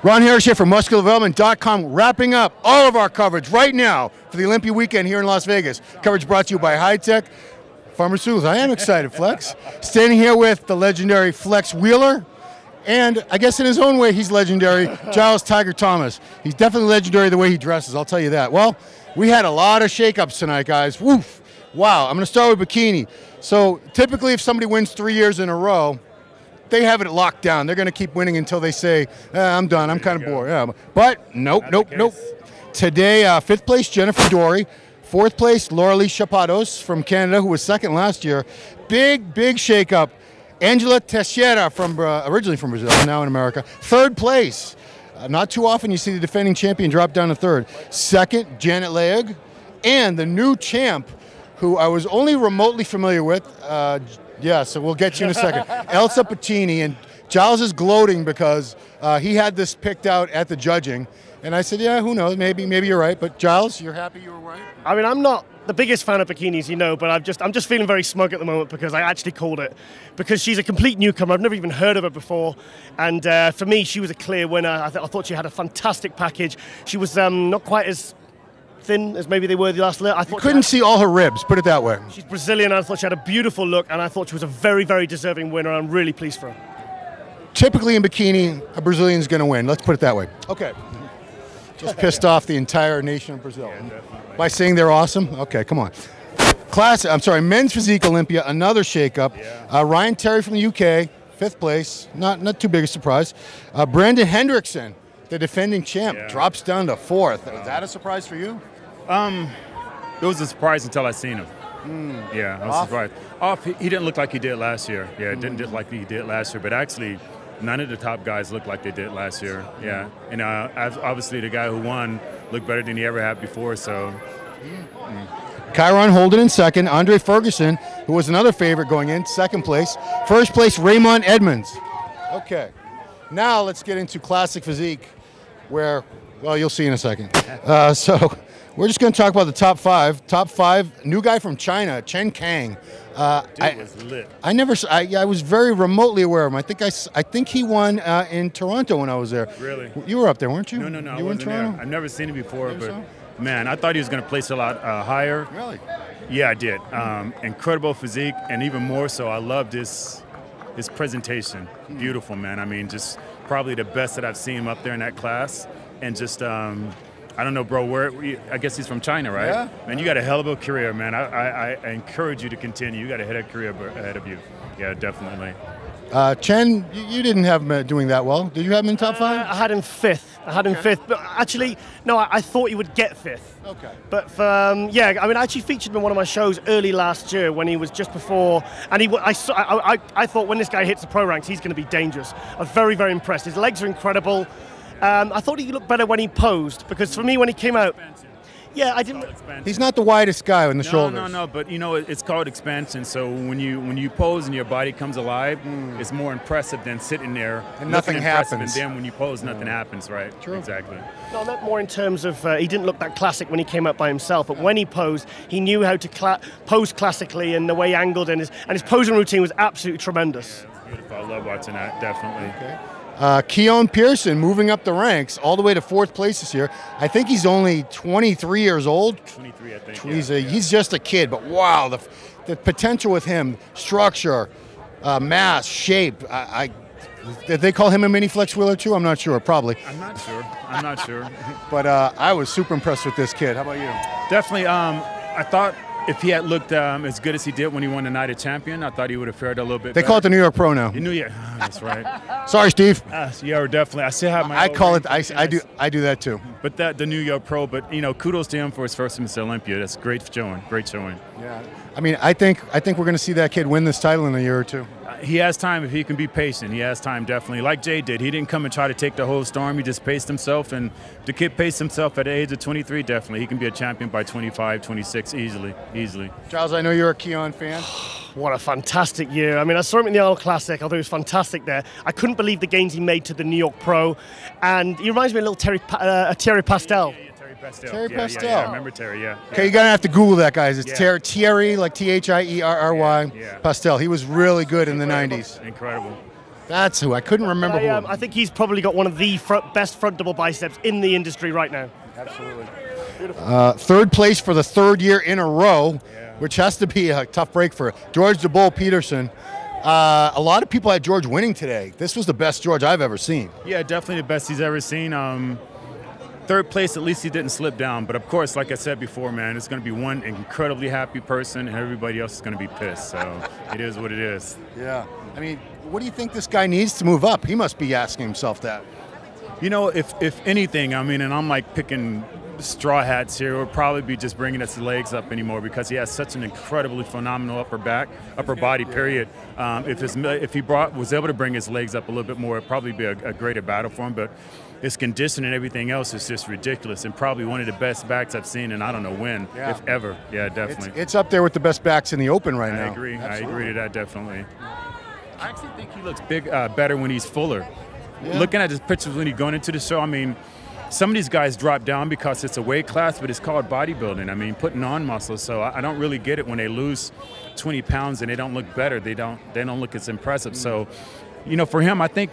Ron Harris here from MuscularDevelopment.com, wrapping up all of our coverage right now for the Olympia weekend here in Las Vegas. Coverage brought to you by High Tech Pharmaceuticals. I am excited, Flex. Standing here with the legendary Flex Wheeler, and I guess in his own way he's legendary, Giles Tiger Thomas. He's definitely legendary the way he dresses, I'll tell you that. Well, we had a lot of shakeups tonight, guys. Woof. Wow. I'm going to start with Bikini. So typically if somebody wins 3 years in a row, they have it locked down. They're going to keep winning until they say, I'm done, I'm kind of bored. Yeah. But nope. Today, 5th place, Jennifer Dory. 4th place, Roelly Winklaar from Canada, who was 2nd last year. Big shakeup. Angela Teixeira, originally from Brazil, now in America. 3rd place. Not too often you see the defending champion drop down to 3rd. 2nd, Janet Leag. And the new champ, who I was only remotely familiar with, yeah, so we'll get you in a second. Elsa Patini, and Giles is gloating because he had this picked out at the judging. And I said, yeah, who knows, maybe you're right. But Giles, you're happy you were right? I mean, I'm not the biggest fan of bikinis, you know, but I'm just feeling very smug at the moment because I actually called it. Because she's a complete newcomer. I've never even heard of her before. And for me, she was a clear winner. I thought she had a fantastic package. She was not quite as thin as maybe they were the last. I couldn't see all her ribs, put it that way. She's Brazilian, and I thought she had a beautiful look, and I thought she was a very, very deserving winner. I'm really pleased for her. Typically in bikini, a Brazilian's going to win. Let's put it that way. Okay. Just pissed off the entire nation of Brazil. By saying they're awesome? Okay, come on. Men's physique Olympia, another shakeup. Ryan Terry from the UK, 5th place. Not too big a surprise. Brandon Hendrickson, the defending champ, drops down to 4th. Was that a surprise for you? It was a surprise until I seen him. Yeah, I was surprised. He didn't look like he did last year. Yeah, it didn't look like he did last year. But actually, none of the top guys looked like they did last year. Yeah, and obviously the guy who won looked better than he ever had before. So. Kyron Holden in 2nd. Andre Ferguson, who was another favorite going in, 2nd place. 1st place, Raymond Edmonds. Okay, now let's get into classic physique, where, well, you'll see in a second. So we're just going to talk about the top 5. Top 5, new guy from China, Chen Kang. Dude was lit. I was very remotely aware of him. I think he won in Toronto when I was there. Really? You were up there, weren't you? No. You were in Toronto? I've never seen him before, but man, I thought he was going to place a lot higher. Really? Yeah, I did. Incredible physique, and even more so, I loved his presentation. Beautiful, man. I mean, just probably the best that I've seen him up there in that class, and just. I don't know, bro, I guess he's from China, right? Yeah. Man, you got a hell of a career, man. I encourage you to continue. You got a head of career ahead of you. Yeah, definitely. Chen, you didn't have him doing that well. Did you have him in top 5? I had him 5th. But actually, no, I thought he would get 5th. Okay. But I mean, I actually featured him in one of my shows early last year when he was just before, and I thought when this guy hits the pro ranks, he's going to be dangerous. I was very, very impressed. His legs are incredible. I thought he looked better when he posed, because for me, when he came out, I didn't. He's not the widest guy on the shoulders. No, but you know, it's called expansion. So when you pose and your body comes alive, it's more impressive than sitting there and nothing happens. And then when you pose, nothing happens, right? True. Exactly. No, not more in terms of he didn't look that classic when he came out by himself, but when he posed, he knew how to pose classically, and the way he angled, and his posing routine was absolutely tremendous. Yeah, it's beautiful. I love watching that. Definitely. Okay. Keon Pearson moving up the ranks all the way to 4th place this year. I think he's only 23 years old. 23, I think. He's just a kid, but wow, the potential with him, structure, mass, shape. Did they call him a mini Flex Wheeler too? I'm not sure, probably. I'm not sure. But I was super impressed with this kid. How about you? Definitely. I thought if he had looked as good as he did when he won the Night of Champion, I thought he would have fared a little bit better. They call it the New York Pro now. That's right. Sorry, Steve. Yeah, definitely. I still have my. I call it. I do that too. But the New York Pro. But you know, kudos to him for his first Miss Olympia. That's great showing. Great showing. Yeah. I mean, I think we're going to see that kid win this title in a year or two. He has time if he can be patient. He has time, definitely. Like Jay did. He didn't come and try to take the whole storm. He just paced himself. And the kid paced himself at the age of 23, definitely. He can be a champion by 25, 26, easily. Giles, I know you're a Keon fan. What a fantastic year. I mean, I saw him in the Arnold Classic. I thought he was fantastic there. I couldn't believe the gains he made to the New York Pro. And he reminds me of a little Thierry Pastel. Terry Pastel. Yeah, I remember Terry, yeah. Okay, you're going to have to Google that, guys. It's Thierry, like Thierry, Pastel. He was really good in the 90s. Incredible. That's who. I couldn't remember who. I think he's probably got one of the best front double biceps in the industry right now. Absolutely. Third place for the third year in a row, which has to be a tough break for George the Bull Peterson. A lot of people had George winning today. This was the best George I've ever seen. Yeah, definitely the best he's ever seen. Third place, at least he didn't slip down. But of course, like I said before, man, it's going to be one incredibly happy person, and everybody else is going to be pissed. So it is what it is. Yeah. I mean, what do you think this guy needs to move up? He must be asking himself that. You know, if anything, I mean, and I'm like picking straw hats here, would probably be just bringing his legs up anymore, because he has such an incredibly phenomenal upper body. Period. If he was able to bring his legs up a little bit more, it'd probably be a greater battle for him. But his condition and everything else is just ridiculous, and probably one of the best backs I've seen, and I don't know when, if ever. Yeah, definitely. It's up there with the best backs in the open right now. I agree. Absolutely. I agree to that, definitely. I actually think he looks better when he's fuller. Yeah. Looking at his pictures when he's going into the show, I mean, some of these guys drop down because it's a weight class, but it's called bodybuilding. I mean, putting on muscle. So I don't really get it when they lose 20 pounds and they don't look better. They don't look as impressive. So, you know, for him, I think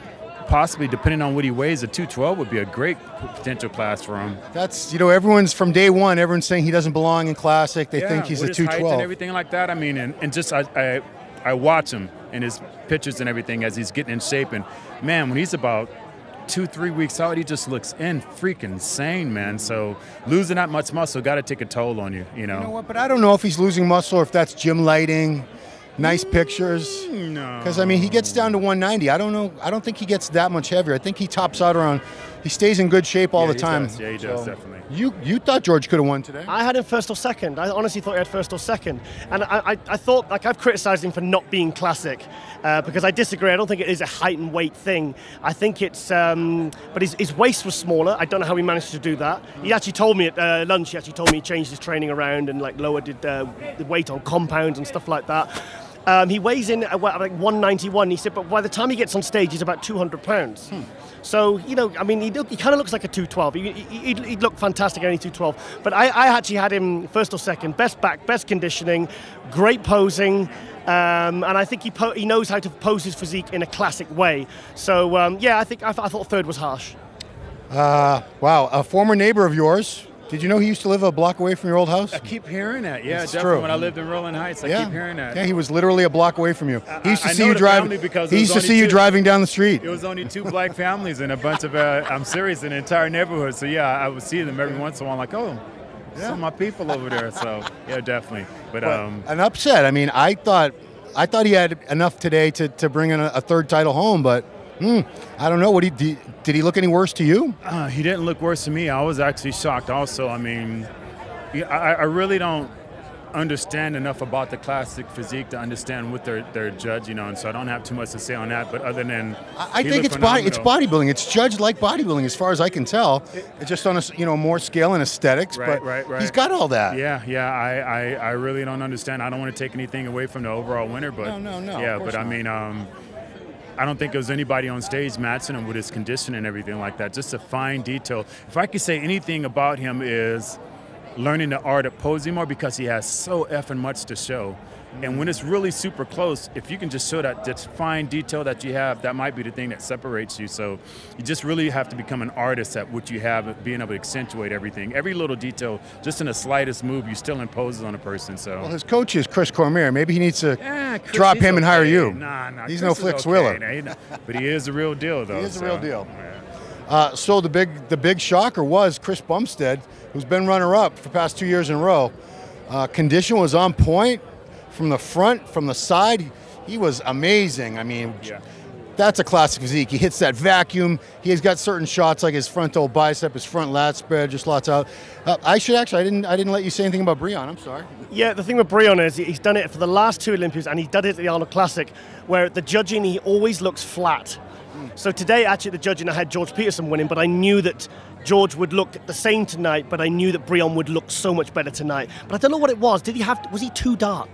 possibly, depending on what he weighs, a 212 would be a great potential class for him. That's, you know, everyone's from day one, everyone's saying he doesn't belong in Classic. They think he's a 212. And everything like that. I mean, and just I watch him and his pictures and everything as he's getting in shape. And, man, when he's about 2-3 weeks out, he just looks freaking insane, man. So losing that much muscle got to take a toll on you, you know. You know what? But I don't know if he's losing muscle or if that's gym lighting, nice pictures. No. Because, I mean, he gets down to 190. I don't know. I don't think he gets that much heavier. I think he tops out around, he stays in good shape all the time. Yeah, he does, definitely. You thought George could have won today? I had him first or second. I honestly thought he had first or second. And I thought, like, I've criticized him for not being classic because I disagree. I don't think it is a height and weight thing. I think it's, but his waist was smaller. I don't know how he managed to do that. He actually told me at lunch, he changed his training around and, like, lowered the weight on compounds and stuff like that. He weighs in at like 191. He said, but by the time he gets on stage, he's about 200 pounds. So, you know, I mean, he kind of looks like a 212. He'd look fantastic at any 212. But I actually had him first or second. Best back, best conditioning, great posing. And I think he knows how to pose his physique in a classic way. So, yeah, I thought third was harsh. Wow, a former neighbor of yours. Did you know he used to live a block away from your old house? I keep hearing that. Yeah, it's definitely. True. When I lived in Rolling Heights, I keep hearing that. Yeah, he was literally a block away from you. He used to see you driving. He used to see you driving down the street. It was only 2 black families and a bunch of, I'm serious, an entire neighborhood. So yeah, I would see them every once in a while, like, oh, some of my people over there. So yeah, definitely. But an upset. I mean, I thought he had enough today to bring in a third title home, but. I don't know. Did he look any worse to you? He didn't look worse to me. I was actually shocked also. I mean, I really don't understand enough about the classic physique to understand what they're judged, you know, and so I don't have too much to say on that. But other than I think it's bodybuilding. It's judged like bodybuilding as far as I can tell. It's just on a more scale and aesthetics. Right. He's got all that. Yeah. I really don't understand. I don't want to take anything away from the overall winner, but no. Yeah, but I mean. I don't think there was anybody on stage matching him with his condition and everything like that. Just a fine detail. If I could say anything about him is learning the art of posing more, because he has so effing much to show. And when it's really super close, if you can just show that fine detail that you have, that might be the thing that separates you. So you just really have to become an artist at what you have, being able to accentuate everything. Every little detail, just in the slightest move, you still imposes on a person. So. Well, his coach is Chris Cormier. Maybe he needs to drop him and hire you. Nah. He's Chris no Flick Swiller. But he is the real deal, though. He is the real deal. Yeah. So the big shocker was Chris Bumstead, who's been runner-up for the past 2 years in a row. Condition was on point. From the front, from the side, he was amazing. I mean, that's a classic physique. He hits that vacuum. He's got certain shots like his frontal bicep, his front lat spread, just lots out. I didn't let you say anything about Breon. I'm sorry. Yeah, the thing with Breon is he's done it for the last 2 Olympias, and he did it at the Arnold Classic, where at the judging he always looks flat. So today, actually, the judging I had George Peterson winning, but I knew that George would look the same tonight, but I knew that Breon would look so much better tonight. But I don't know what it was. Was he too dark?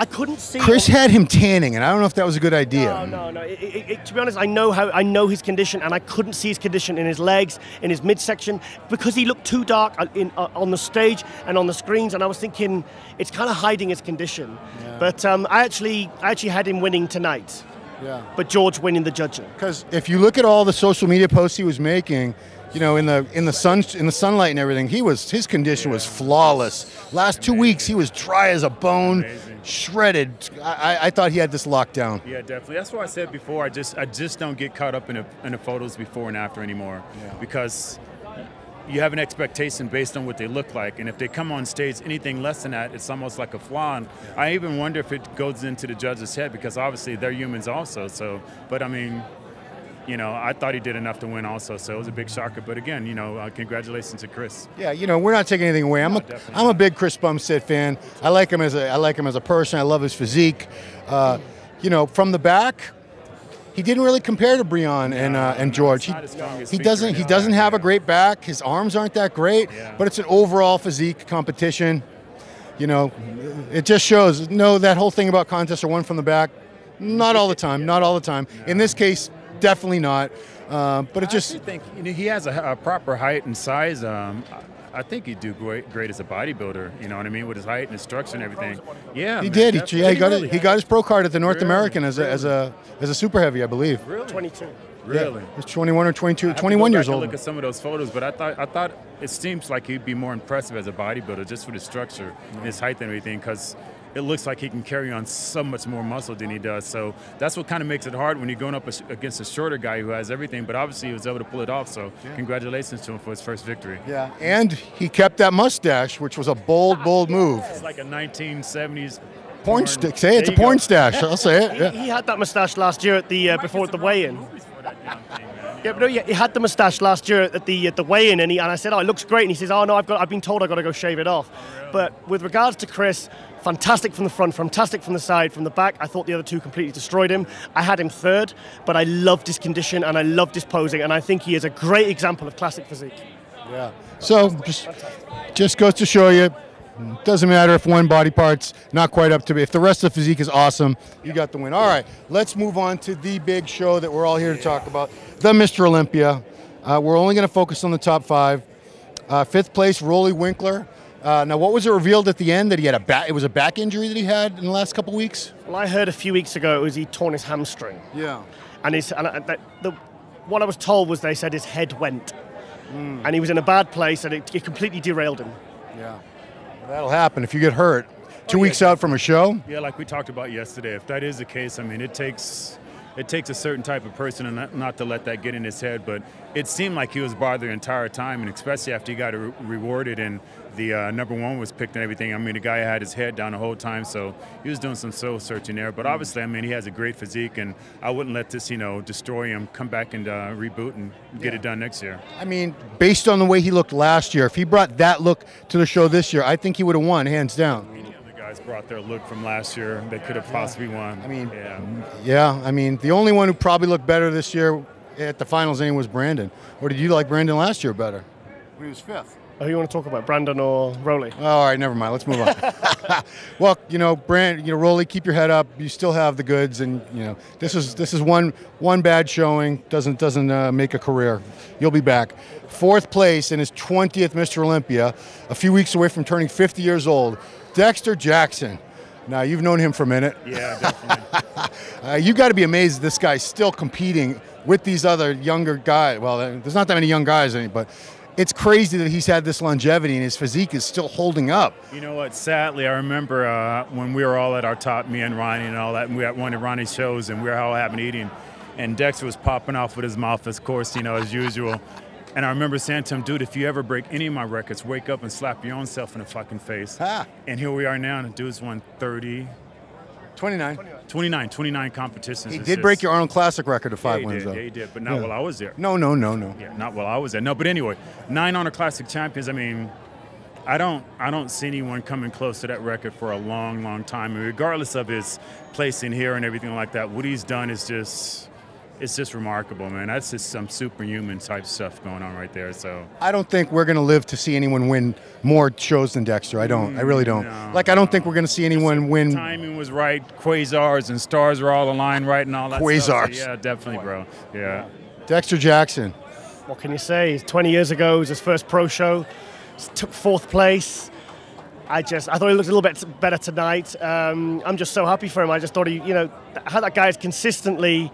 I couldn't see. Chris had him tanning, and I don't know if that was a good idea. No. To be honest, I know his condition, and I couldn't see his condition in his legs, in his midsection, because he looked too dark on the stage and on the screens. And I was thinking it's kind of hiding his condition. Yeah. But I actually had him winning tonight. Yeah. but George winning the judging. Because if you look at all the social media posts he was making, you know, in the sunlight and everything, his condition was flawless. Last 2 weeks he was dry as a bone, shredded. I thought he had this locked down. Yeah, definitely. That's why I said before. I just don't get caught up in the photos before and after anymore, because you have an expectation based on what they look like, and if they come on stage anything less than that, it's almost like a flaw. And I even wonder if it goes into the judge's head, because obviously they're humans also. So, but I mean, you know, I thought he did enough to win also, so it was a big shocker. But again, you know, congratulations to Chris. Yeah, you know, we're not taking anything away. I'm a big Chris Bumstead fan. I like him as a person. I love his physique. You know, from the back, he didn't really compare to Breon and George. He doesn't have a great back. His arms aren't that great, but it's an overall physique competition. You know, it just shows. No, that whole thing about contests are won from the back. Not all the time. Not all the time. In this case, definitely not. But it just. I think he has a proper height and size. I think he'd do great as a bodybuilder. You know what I mean, with his height and his structure and everything. Yeah, he did. He got his pro card at the North American as a super heavy, I believe. Really? 22. Really? He's 21 or 22, 21 years old. Look at some of those photos, but I thought it seems like he'd be more impressive as a bodybuilder just with his structure and his height and everything, because it looks like he can carry on so much more muscle than he does. So that's what kind of makes it hard when you're going up against a shorter guy who has everything. But obviously he was able to pull it off. So congratulations to him for his first victory. Yeah, and he kept that mustache, which was a bold move. It's like a 1970s porn. Say it, it's a porn stash. I'll say it. Yeah. He had that mustache last year at the before the weigh-in. Yeah, but no, he had the mustache last year at the weigh-in, and I said, "Oh, it looks great." And he says, "Oh no, I've been told I've got to go shave it off." But with regards to Chris, fantastic from the front, fantastic from the side, from the back. I thought the other two completely destroyed him. I had him third, but I loved his condition and I loved his posing, and I think he is a great example of classic physique. Yeah. So just goes to show you, doesn't matter if one body part's not quite up to be. If the rest of the physique is awesome, you got the win. All right, let's move on to the big show that we're all here to talk about, the Mr. Olympia. We're only going to focus on the top 5. 5th place, Roelly Winklaar. Now, what was it revealed at the end that he had it was a back injury that he had in the last couple weeks? Well, I heard a few weeks ago it was he torn his hamstring. Yeah. And what I was told was they said his head went. And he was in a bad place, and it completely derailed him. Yeah. That'll happen if you get hurt 2 weeks out from a show. Yeah, like we talked about yesterday. If that is the case, I mean, it takes a certain type of person not to let that get in his head. But it seemed like he was bothered the entire time, and especially after he got rewarded and the #1 was picked and everything. I mean, the guy had his head down the whole time, so he was doing some soul searching there. But obviously, I mean, he has a great physique, and I wouldn't let this, destroy him. Come back and reboot and get it done next year. I mean, based on the way he looked last year, if he brought that look to the show this year, I think he would have won, hands down. The guys brought their look from last year. They could have possibly won. I mean, the only one who probably looked better this year at the finals was Brandon. Or did you like Brandon last year better? When he was 5th. Oh, you want to talk about Brandon or Roelly? Oh, all right, never mind. Let's move on. Well, Roelly, keep your head up. You still have the goods, and this is one bad showing doesn't make a career. You'll be back. 4th place in his 20th Mr. Olympia, a few weeks away from turning 50 years old. Dexter Jackson. Now, you've known him for a minute. Yeah, definitely. You got to be amazed this guy's still competing with these other younger guys. Well, there's not that many young guys, but it's crazy that he's had this longevity and his physique is still holding up. You know what? Sadly, I remember when we were all at our top, me and Ronnie and all that, and we were at one of Ronnie's shows, and we were all having eating, and Dexter was popping off with his mouth, of course, as usual. And I remember saying to him, dude, if you ever break any of my records, wake up and slap your own self in the fucking face. And here we are now, and the dude's won 29 competitions. He did break your Arnold Classic record of 5 wins, though. Yeah, he did, but not while I was there. No. Yeah, not while I was there. No, but anyway, 9 Arnold Classic champions. I mean, I don't see anyone coming close to that record for a long, long time. And regardless of his placing here and everything like that, what he's done is just remarkable, man. That's just some superhuman type stuff going on right there. So I don't think we're going to live to see anyone win more shows than Dexter. I really don't. No, I don't think we're going to see anyone win. The timing was right. Quasars and stars were all aligned right and all that Quasars. stuff. So yeah, definitely, bro. Yeah. Dexter Jackson. What can you say? 20 years ago, it was his first pro show. Took 4th place. I thought he looked a little bit better tonight. I'm just so happy for him. I just thought how that guy has consistently,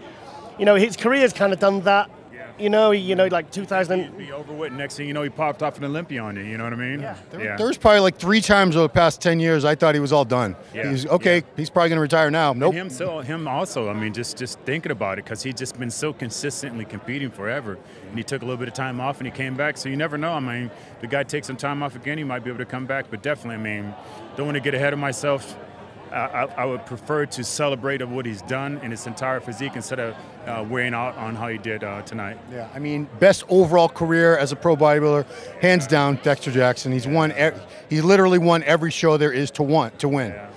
his career's kind of done that. Like 2000. He'd be over with. Next thing you know, he popped off an Olympia on you. You know what I mean? Yeah. There was probably like 3 times over the past 10 years I thought he was all done. Yeah. He's okay. Yeah. He's probably going to retire now. Nope. And him also. I mean, just thinking about it, because he's just been so consistently competing forever. And he took a little bit of time off and he came back. So you never know. I mean, the guy takes some time off again, he might be able to come back. But definitely, I mean, don't want to get ahead of myself. I would prefer to celebrate of what he's done in his entire physique instead of weighing out on how he did tonight. Yeah, I mean, best overall career as a pro bodybuilder, hands down, Dexter Jackson. He's won. He literally won every show there is to win. Yeah.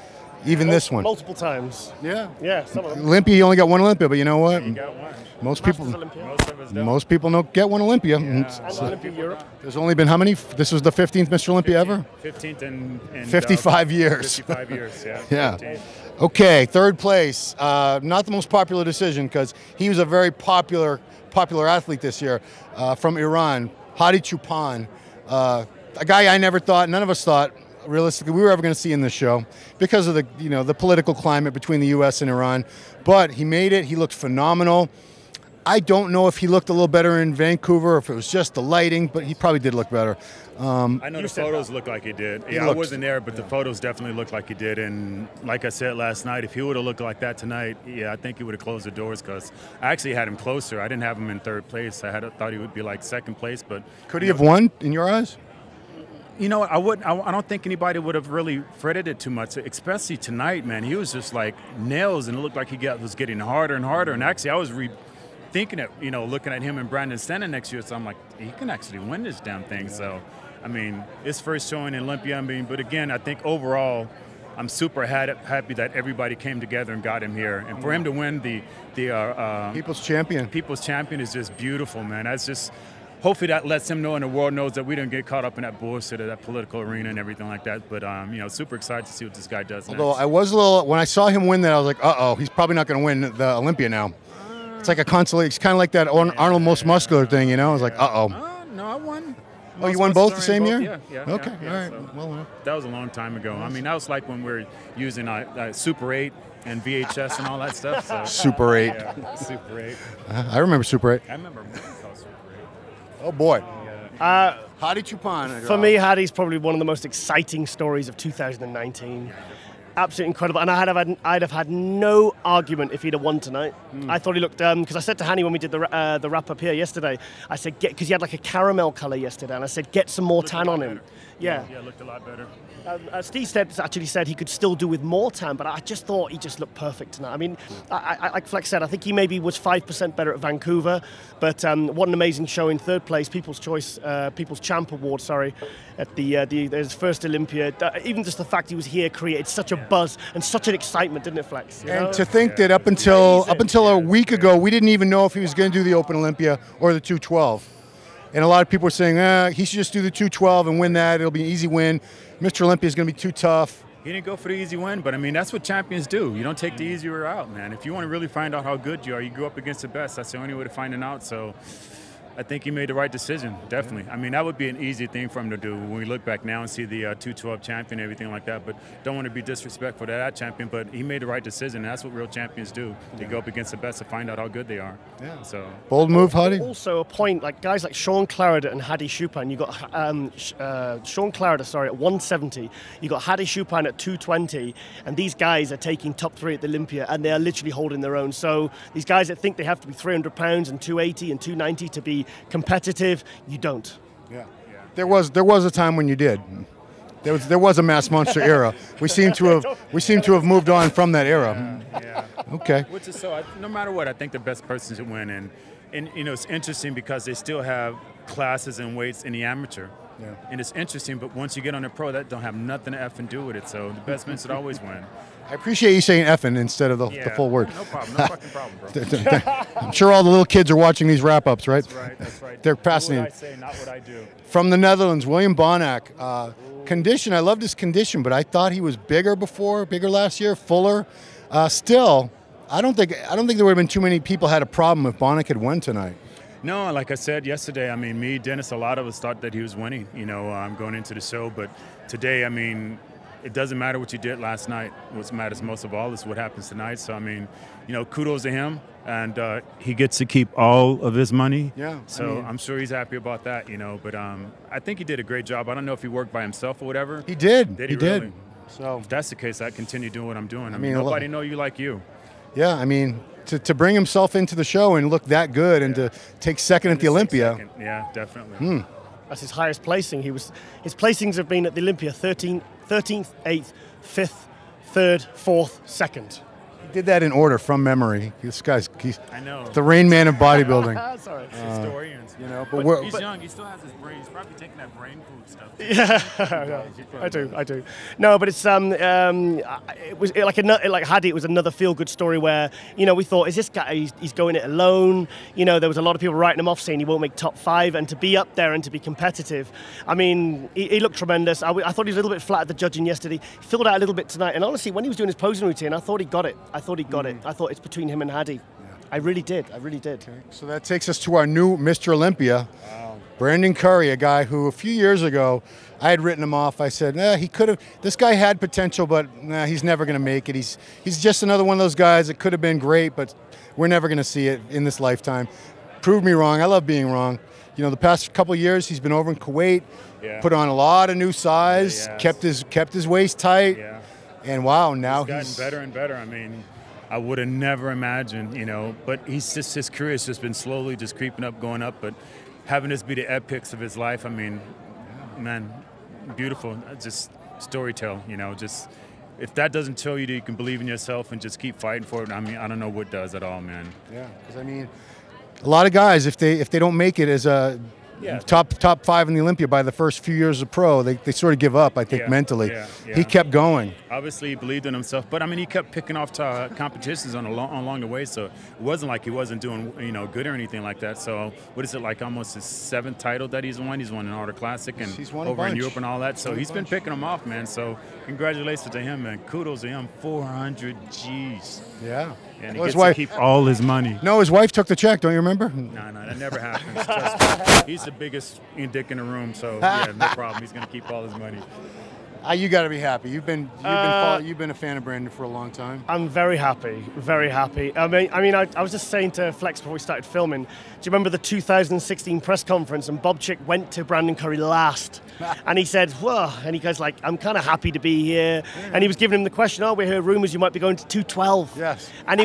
Even this one. Multiple times. Yeah. Yeah, some of them. Olympia, he only got 1 Olympia, but you know what? He got 1. Most people don't get 1 Olympia. Yeah. So, Olympia Europe. There's only been how many? This was the 15th Mr. Olympia ever? 15th in 55 years. 55 years, yeah. Yeah. 15. Okay, 3rd place. Not the most popular decision because he was a very popular athlete this year from Iran, Hadi Choopan, a guy I never thought, none of us thought, realistically we were ever going to see in this show because of the political climate between the U.S. and Iran. But he made it. He looked phenomenal. I don't know if he looked a little better in Vancouver or if it was just the lighting, but he probably did look better. I know the photos look like he did. I wasn't there, but the photos definitely looked like he did. And like I said last night, if he would have looked like that tonight, I think he would have closed the doors because I actually had him closer. I didn't have him in 3rd place. I thought he would be like 2nd place. But could he have won in your eyes? You know, I don't think anybody would have really fretted it too much, especially tonight, man. He was just like nails, and it looked like was getting harder and harder. And actually, I was thinking it, looking at him and Brandon standing next to you, so I'm like, he can actually win this damn thing. Yeah. So, I mean, his first showing in Olympia, but again, I think overall, I'm super happy that everybody came together and got him here. And for him to win the People's Champion. People's Champion is just beautiful, man. That's just, hopefully that lets him know and the world knows that we don't get caught up in that bullshit of that political arena and everything like that. But, super excited to see what this guy does Although next. I was a little, when I saw him win that, I was like, uh-oh, he's probably not going to win the Olympia now. It's like a consolation. It's kind of like that Arnold Most Muscular thing, I was like, uh-oh. No, I won. Oh, you won both the same year? Yeah. Okay, yeah, all right. So Well, that was a long time ago. I mean, that was like when we were using Super 8 and VHS and all that stuff. So. Super 8. Yeah, Super 8. I remember Super 8. I remember a movie called Super 8. Oh, boy. Yeah. Hadi Choopan. For me, Hadi's probably one of the most exciting stories of 2019. Absolutely incredible, and I'd have had no argument if he'd have won tonight. I thought he looked, because I said to Hanny when we did the wrap up here yesterday, I said because he had like a caramel color yesterday, and I said get some more tan on him. Yeah, looked a lot better. Steve actually said he could still do with more tan, but I just thought he just looked perfect tonight. I mean, like Flex said, I think he maybe was 5% better at Vancouver, but what an amazing show in 3rd place, People's Champ Award, at his first Olympia. Even just the fact he was here created such a buzz and such an excitement, didn't it, Flex? And to think that up until a week ago, we didn't even know if he was going to do the Open Olympia or the 212. And a lot of people were saying, he should just do the 212 and win that. It'll be an easy win. Mr. Olympia is going to be too tough. He didn't go for the easy win, but I mean, that's what champions do. You don't take the easy route out, man. If you want to really find out how good you are, you go up against the best. That's the only way to find it out. So I think he made the right decision, definitely. I mean, that would be an easy thing for him to do when we look back now and see the 212 champion and everything like that. But don't want to be disrespectful to that champion, but he made the right decision. And that's what real champions do. They go up against the best to find out how good they are. Yeah. So bold move, Hadi. Also a point, like guys like Sean Clarida and Hadi Choopan. You got Sean Clarida, at 170. You got Hadi Choopan at 220, and these guys are taking top 3 at the Olympia, and they are literally holding their own. So these guys that think they have to be 300 pounds and 280 and 290 to be competitive, you don't. Yeah. There was a time when you did. There was a mass monster era. We seem to have moved on from that era. Yeah. Okay. Which is so. No matter what, I think the best person should win, and it's interesting because they still have classes and weights in the amateur. Yeah. And it's interesting, but once you get on the pro, that don't have nothing to effing do with it. So the best men should always win. I appreciate you saying effing instead of the full word. No problem. No fucking problem, bro. I'm sure all the little kids are watching these wrap-ups, right? That's right. They're fascinated. What I say, not what I do. From the Netherlands, William Bonac. Condition, I loved his condition, but I thought he was bigger last year, fuller. Still, I don't think there would have been too many people had a problem if Bonac had won tonight. No, like I said yesterday, I mean, me, Dennis, a lot of us thought that he was winning, going into the show. But today, I mean, it doesn't matter what you did last night. What matters most of all is what happens tonight. So, I mean, kudos to him. And he gets to keep all of his money. Yeah. So I'm sure he's happy about that, But I think he did a great job. I don't know if he worked by himself or whatever. He did. Did he really? did. So if that's the case, I continue doing what I'm doing. I mean nobody know you like you. Yeah, I mean, to bring himself into the show and look that good and to take second at the Olympia. Yeah, definitely. That's his highest placing. His placings have been at the Olympia 13th, 8th, 5th, 3rd, 4th, 2nd. He did that in order from memory. He's I know. the Rain Man of bodybuilding. Sorry. Historians. But he's young. He still has his brain. He's probably taking that brain food stuff. Yeah, I do. No, but it's it was like Hadi. It was another feel-good story where we thought, is this guy? He's going it alone. There was a lot of people writing him off saying he won't make top 5, and to be up there and to be competitive. I mean, he looked tremendous. I thought he was a little bit flat at the judging yesterday. He filled out a little bit tonight, and honestly, when he was doing his posing routine, I thought he got it. I thought it's between him and Hadi. Yeah. I really did. Okay. So that takes us to our new Mr. Olympia, Brandon Curry, a guy who a few years ago I had written him off. I said, he could have. This guy had potential, but he's never going to make it. He's just another one of those guys that could have been great, but we're never going to see it in this lifetime. Proved me wrong. I love being wrong. The past couple of years he's been over in Kuwait, put on a lot of new size, kept his waist tight, and wow, now he's gotten better and better. I mean, I would have never imagined, but his career has just been slowly just creeping up, going up, but having this be the epics of his life, I mean, man, beautiful, just storytelling, just if that doesn't tell you that you can believe in yourself and just keep fighting for it, I mean, I don't know what does at all, man. Yeah, because I mean, a lot of guys, if they don't make it as a top 5 in the Olympia by the first few years of pro, they sort of give up, I think, mentally. He kept going. Obviously, he believed in himself, but I mean, he kept picking off competitions along the way, so it wasn't like he wasn't doing good or anything like that. So what is it, like almost his 7th title that he's won? He's won an Art Classic and over in Europe and all that. So he's been picking them off, man. So congratulations to him, man. Kudos to him. 400 G's. Yeah. And he gets to keep all his money. No, his wife took the check. Don't you remember? No, that never happens. Trust me. He's the biggest dick in the room, so yeah, no problem. He's going to keep all his money. You got to be happy. You've been a fan of Brandon for a long time. I'm very happy, very happy. I mean, I was just saying to Flex before we started filming. Do you remember the 2016 press conference? And Bob Chick went to Brandon Curry last, and he said, "Whoa!" And he goes like, "I'm kind of happy to be here." Yeah. And he was giving him the question, "Oh, we heard rumors you might be going to 212." Yes. And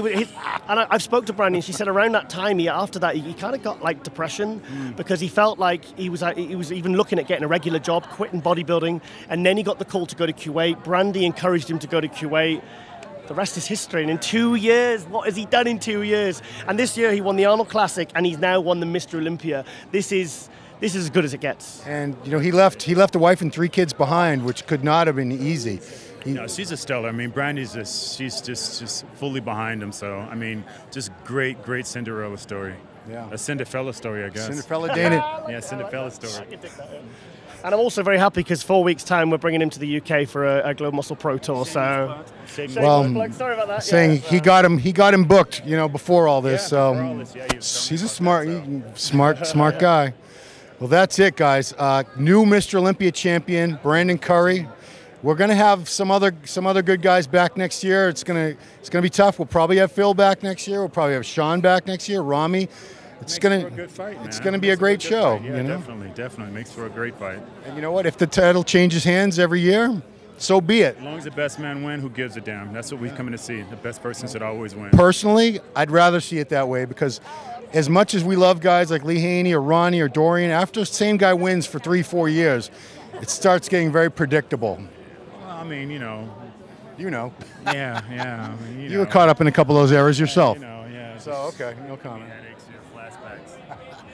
I've spoke to Brandon. She said around that time, after that, he kind of got like depression because he felt like he was even looking at getting a regular job, quitting bodybuilding, and then he got the call to go to Kuwait. Brandy encouraged him to go to Kuwait. The rest is history. And in 2 years, what has he done in 2 years? And this year he won the Arnold Classic, and he's now won the Mr. Olympia. This is as good as it gets. And he left a wife and 3 kids behind, which could not have been easy. She's a stellar. I mean, Brandy's she's just fully behind him. So I mean, just great Cinderella story. Yeah. A Cinderella story, I guess. Cinderella Dana. Yeah, Cinderella story. I can take that in. And I'm also very happy because 4 weeks' time we're bringing him to the UK for a Globe Muscle Pro Tour. So, sorry about that. Saying he got him booked, before all this. He's a smart guy. Well, that's it, guys. New Mr. Olympia champion Brandon Curry. We're gonna have some other good guys back next year. It's gonna be tough. We'll probably have Phil back next year. We'll probably have Sean back next year. Rami. It's gonna be a great show. Yeah, definitely makes for a great fight. And you know what? If the title changes hands every year, so be it. As long as the best man win, who gives a damn? That's what we're coming to see. The best person should always win. Personally, I'd rather see it that way because as much as we love guys like Lee Haney or Ronnie or Dorian, after the same guy wins for 3-4 years, it starts getting very predictable. Well, I mean, Yeah. I mean, you were caught up in a couple of those errors yourself. Yeah. So, okay, no comment. Flashbacks.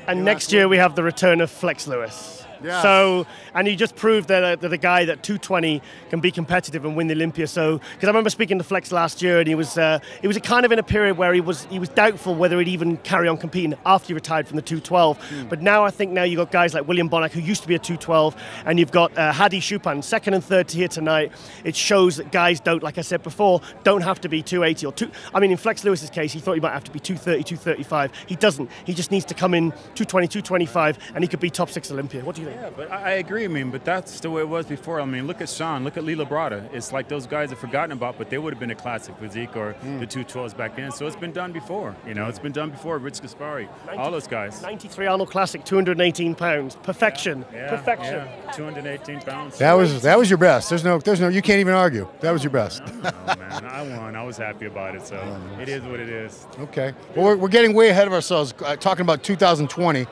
And next year we have the return of Flex Lewis. Yeah. So, and he just proved that a guy that 220 can be competitive and win the Olympia. So, because I remember speaking to Flex last year, and he was kind of in a period where he was doubtful whether he'd even carry on competing after he retired from the 212. But now I think you've got guys like William Bonac, who used to be a 212, and you've got Hadi Shupan, 2nd and 3rd here tonight. It shows that guys don't, like I said before, don't have to be 280 or 2. I mean, in Flex Lewis's case, he thought he might have to be 230, 235. He doesn't. He just needs to come in 220, 225, and he could be top 6 Olympia. What do you think? amazing. Yeah, but I agree. I mean, but that's the way it was before. I mean, look at Sean, look at Lila Brada. It's like those guys are forgotten about, but they would have been a classic physique or the 212s back then. So it's been done before. You know, it's been done before. Rich Gaspari, all those guys. 93 Arnold Classic, 218 pounds. Perfection. Yeah, Perfection. Yeah. 218 pounds. That was your best. There's no. You can't even argue. That was your best. Oh, man, I won. I was happy about it. So it is what it is. Okay. Well, we're getting way ahead of ourselves talking about 2020.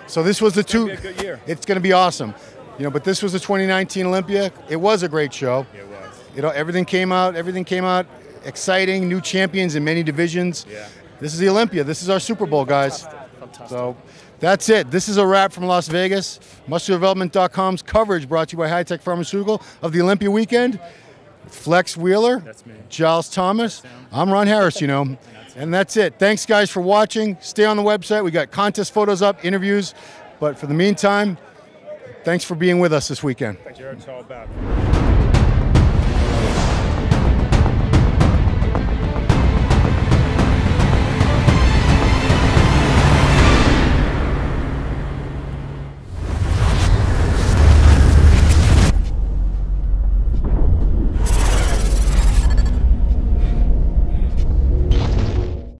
So this was the It's gonna be a good year. It's going to be awesome. You know, but this was the 2019 Olympia. It was a great show. It was. You know, everything came out exciting, new champions in many divisions. Yeah. This is the Olympia. This is our Super Bowl, guys. Fantastic. So that's it. This is a wrap from Las Vegas. MuscularDevelopment.com's coverage brought to you by High Tech Pharmaceutical of the Olympia weekend. Flex Wheeler. That's me. Giles Thomas. I'm Ron Harris, you know. And that's it. Thanks, guys, for watching. Stay on the website. We got contest photos up, interviews. But for the meantime, thanks for being with us this weekend. Jared's all back.